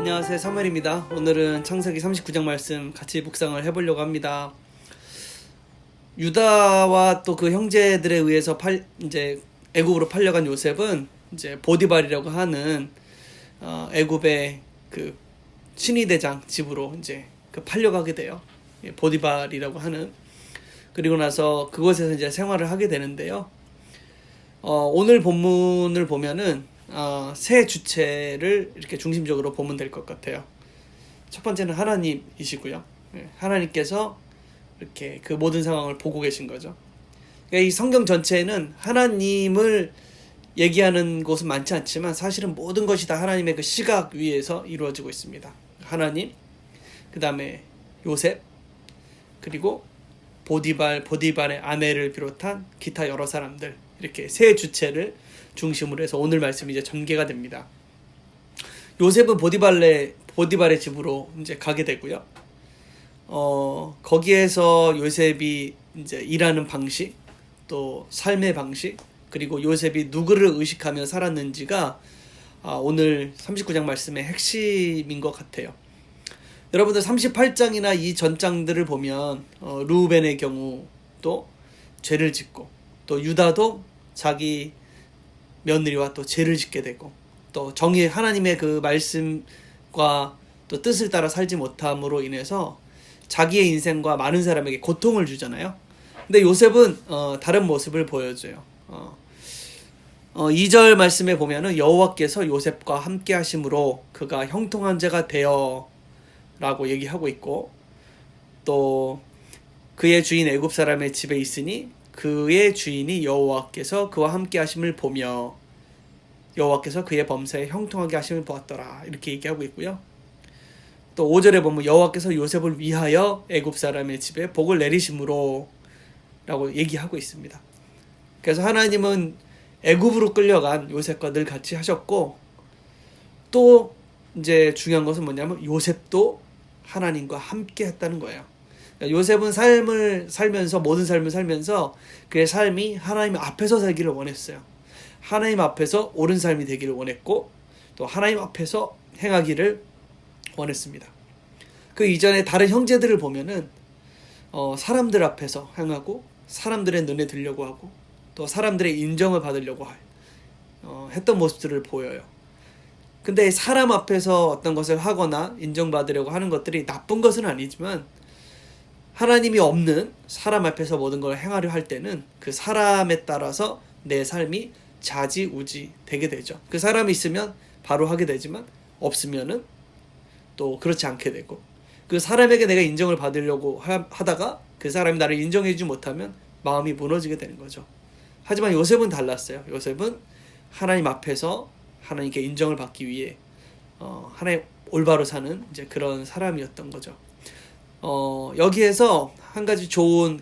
안녕하세요, 사무엘입니다. 오늘은 창세기 39장 말씀 같이 묵상을 해보려고 합니다. 유다와 또 그 형제들에 의해서 이제 애굽으로 팔려간 요셉은 이제 보디발이라고 하는 애굽의 그 신위대장 집으로 이제 팔려가게 돼요. 보디발이라고 하는. 그리고 나서 그곳에서 이제 생활을 하게 되는데요. 오늘 본문을 보면은 세 주체를 이렇게 중심적으로 보면 될 것 같아요. 첫 번째는 하나님이시고요. 하나님께서 이렇게 그 모든 상황을 보고 계신 거죠. 그러니까 이 성경 전체에는 하나님을 얘기하는 곳은 많지 않지만 사실은 모든 것이 다 하나님의 그 시각 위에서 이루어지고 있습니다. 하나님, 그 다음에 요셉, 그리고 보디발의 아내를 비롯한 기타 여러 사람들, 이렇게 세 주체를 중심으로 해서 오늘 말씀이 이제 전개가 됩니다. 요셉은 보디발의 집으로 이제 가게 되고요. 거기에서 요셉이 이제 일하는 방식, 또 삶의 방식, 그리고 요셉이 누구를 의식하며 살았는지가 오늘 39장 말씀의 핵심인 것 같아요. 여러분들 38장이나 이 전장들을 보면 르우벤의 경우도 죄를 짓고, 또 유다도 자기 며느리와 또 죄를 짓게 되고, 또 하나님의 그 말씀과 또 뜻을 따라 살지 못함으로 인해서 자기의 인생과 많은 사람에게 고통을 주잖아요. 근데 요셉은 다른 모습을 보여줘요. 2절 말씀에 보면은 여호와께서 요셉과 함께 하심으로 그가 형통한 자가 되어 라고 얘기하고 있고, 또 그의 주인 애굽 사람의 집에 있으니 그의 주인이 여호와께서 그와 함께 하심을 보며 여호와께서 그의 범사에 형통하게 하심을 보았더라, 이렇게 얘기하고 있고요. 또 5절에 보면 여호와께서 요셉을 위하여 애굽 사람의 집에 복을 내리심으로 라고 얘기하고 있습니다. 그래서 하나님은 애굽으로 끌려간 요셉과 늘 같이 하셨고, 또 이제 중요한 것은 뭐냐면 요셉도 하나님과 함께 했다는 거예요. 그러니까 요셉은 모든 삶을 살면서 그의 삶이 하나님 앞에서 살기를 원했어요. 하나님 앞에서 옳은 삶이 되기를 원했고, 또 하나님 앞에서 행하기를 원했습니다. 그 이전에 다른 형제들을 보면은 사람들 앞에서 행하고, 사람들의 눈에 들려고 하고, 또 사람들의 인정을 받으려고 했던 모습들을 보여요. 근데 사람 앞에서 어떤 것을 하거나 인정받으려고 하는 것들이 나쁜 것은 아니지만, 하나님이 없는 사람 앞에서 모든 걸 행하려 할 때는 그 사람에 따라서 내 삶이 좌지우지 되게 되죠. 그 사람이 있으면 바로 하게 되지만 없으면은 또 그렇지 않게 되고, 그 사람에게 내가 인정을 받으려고 하다가 그 사람이 나를 인정해주지 못하면 마음이 무너지게 되는 거죠. 하지만 요셉은 달랐어요. 요셉은 하나님 앞에서 하나님께 인정을 받기 위해 하나님 올바로 사는 이제 그런 사람이었던 거죠. 여기에서 한 가지 좋은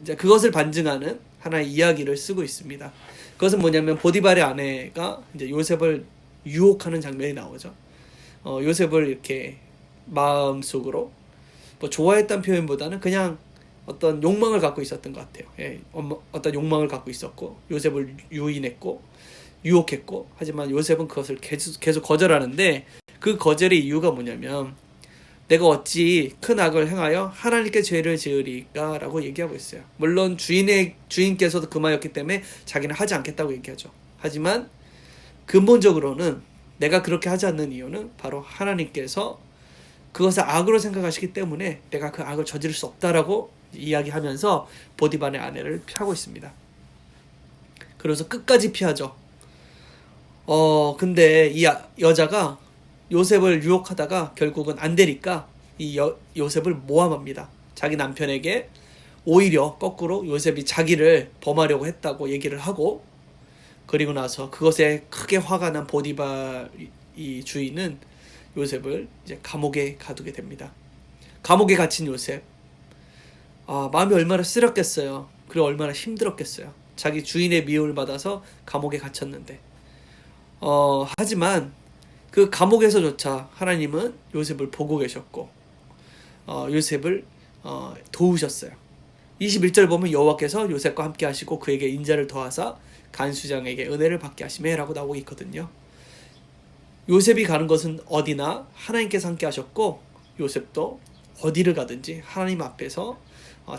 이제 그것을 반증하는 하나의 이야기를 쓰고 있습니다. 그것은 뭐냐면 보디발의 아내가 이제 요셉을 유혹하는 장면이 나오죠. 요셉을 이렇게 마음속으로 뭐 좋아했다는 표현보다는 그냥 어떤 욕망을 갖고 있었던 것 같아요. 어떤 욕망을 갖고 있었고, 요셉을 유인했고 유혹했고, 하지만 요셉은 그것을 계속 거절하는데, 그 거절의 이유가 뭐냐면 내가 어찌 큰 악을 행하여 하나님께 죄를 지으리까 라고 얘기하고 있어요. 물론 주인께서도 금하였기 때문에 자기는 하지 않겠다고 얘기하죠. 하지만 근본적으로는 내가 그렇게 하지 않는 이유는 바로 하나님께서 그것을 악으로 생각하시기 때문에 내가 그 악을 저지를 수 없다라고 이야기하면서 보디발의 아내를 피하고 있습니다. 그래서 끝까지 피하죠. 근데 이 여자가 요셉을 유혹하다가 결국은 안 되니까 요셉을 모함합니다. 자기 남편에게 오히려 거꾸로 요셉이 자기를 범하려고 했다고 얘기를 하고, 그리고 나서 그것에 크게 화가 난 보디발 이 주인은 요셉을 이제 감옥에 가두게 됩니다. 감옥에 gat힌 요셉, 마음이 얼마나 쓰렸겠어요. 그리고 얼마나 힘들었겠어요. 자기 주인의 미움을 받아서 감옥에 갇혔는데, 하지만 그 감옥에서조차 하나님은 요셉을 보고 계셨고, 요셉을 도우셨어요. 21절 보면 여호와께서 요셉과 함께 하시고 그에게 인자를 더하사 간수장에게 은혜를 받게 하시매 라고 나오고 있거든요. 요셉이 가는 것은 어디나 하나님께서 함께 하셨고, 요셉도 어디를 가든지 하나님 앞에서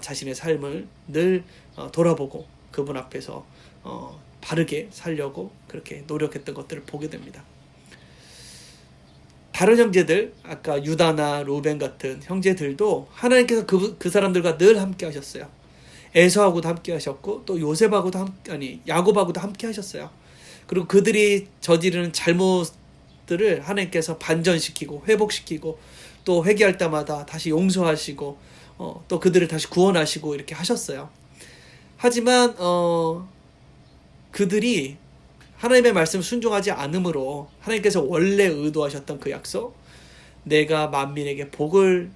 자신의 삶을 늘 돌아보고 그분 앞에서 바르게 살려고 그렇게 노력했던 것들을 보게 됩니다. 다른 형제들, 아까 유다나 루벤 같은 형제들도 하나님께서 그 사람들과 늘 함께 하셨어요. 에서하고도 함께 하셨고, 또 요셉하고도 야곱하고도 함께 하셨어요. 그리고 그들이 저지르는 잘못들을 하나님께서 반전시키고 회복시키고, 또 회개할 때마다 다시 용서하시고, 또 그들을 다시 구원하시고 이렇게 하셨어요. 하지만 그들이 하나님의 말씀 순종하지 않으므로 하나님께서 원래 의도하셨던 그 약속, 내가 만민에게 복을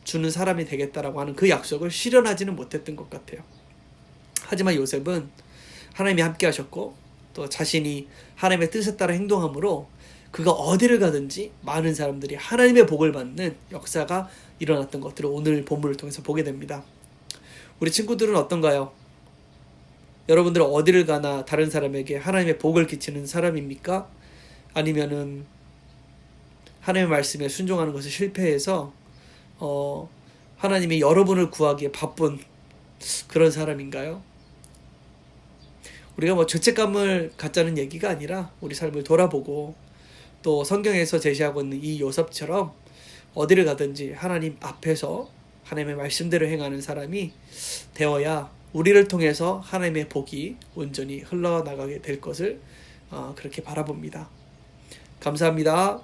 주는 사람이 되겠다라고 하는 그 약속을 실현하지는 못했던 것 같아요. 하지만 요셉은 하나님이 함께 하셨고, 또 자신이 하나님의 뜻에 따라 행동함으로 그가 어디를 가든지 많은 사람들이 하나님의 복을 받는 역사가 일어났던 것들을 오늘 본문을 통해서 보게 됩니다. 우리 친구들은 어떤가요? 여러분들은 어디를 가나 다른 사람에게 하나님의 복을 끼치는 사람입니까? 아니면은 하나님의 말씀에 순종하는 것을 실패해서 하나님이 여러분을 구하기에 바쁜 그런 사람인가요? 우리가 뭐 죄책감을 갖자는 얘기가 아니라 우리 삶을 돌아보고, 또 성경에서 제시하고 있는 이 요셉처럼 어디를 가든지 하나님 앞에서 하나님의 말씀대로 행하는 사람이 되어야 우리를 통해서 하나님의 복이 온전히 흘러나가게 될 것을 그렇게 바라봅니다. 감사합니다.